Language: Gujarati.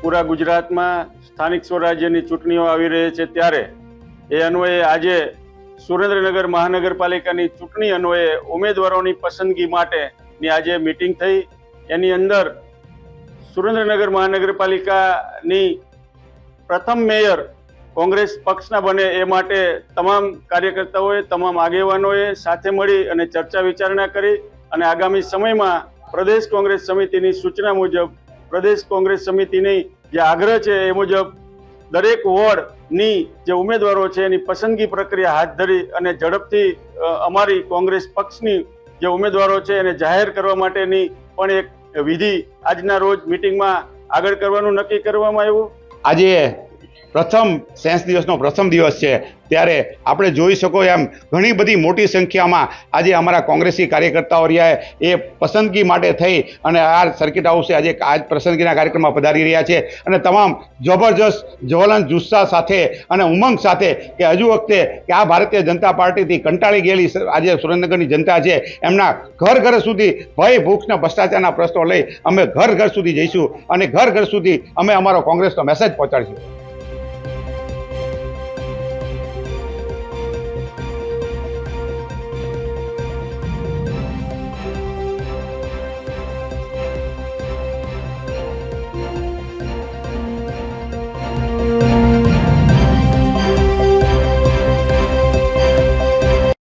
પૂરા ગુજરાતમાં સ્થાનિક સ્વરાજ્યની ચૂંટણીઓ આવી રહી છે ત્યારે એ અન્વયે આજે સુરેન્દ્રનગર મહાનગરપાલિકાની ચૂંટણી અન્વયે ઉમેદવારોની પસંદગી માટેની આજે મીટિંગ થઈ। એની અંદર સુરેન્દ્રનગર મહાનગરપાલિકાની પ્રથમ મેયર કોંગ્રેસ પક્ષના બને એ માટે તમામ કાર્યકર્તાઓએ, તમામ આગેવાનોએ સાથે મળી અને ચર્ચા વિચારણા કરી અને આગામી સમયમાં પ્રદેશ કોંગ્રેસ સમિતિની સૂચના મુજબ પ્રદેશ કોંગ્રેસ સમિતિની જે આગ્રહ છે એ મુજબ દરેક વોર્ડની જે ઉમેદવારો છે એની પસંદગી પ્રક્રિયા હાથ ધરી અને ઝડપથી અમારી કોંગ્રેસ પક્ષની જે ઉમેદવારો છે એને જાહેર કરવા માટેની પણ એક વિધિ આજના રોજ મીટિંગમાં આગળ કરવાનું નક્કી કરવામાં આવ્યું। આજે પ્રથમ સેન્સ દિવસનો પ્રથમ દિવસ છે ત્યારે આપણે જોઈ શકો એમ ઘણી બધી મોટી સંખ્યામાં આજે અમારા કોંગ્રેસી કાર્યકર્તાઓ રહ્યા એ પસંદગી માટે થઈ અને આ સર્કિટ હાઉસે આજે આજ પસંદગીના કાર્યક્રમમાં પધારી રહ્યા છે અને તમામ જબરજસ્ત જ્વલંત જુસ્સા સાથે અને ઉમંગ સાથે કે હજુ વખતે કે આ ભારતીય જનતા પાર્ટીથી કંટાળી ગયેલી આજે સુરેન્દ્રનગરની જનતા છે એમના ઘર ઘર સુધી ભય ભૂખના ભ્રષ્ટાચારના પ્રશ્નો લઈ અમે ઘર ઘર સુધી જઈશું અને ઘર ઘર સુધી અમે અમારો કોંગ્રેસનો મેસેજ પહોંચાડીશું।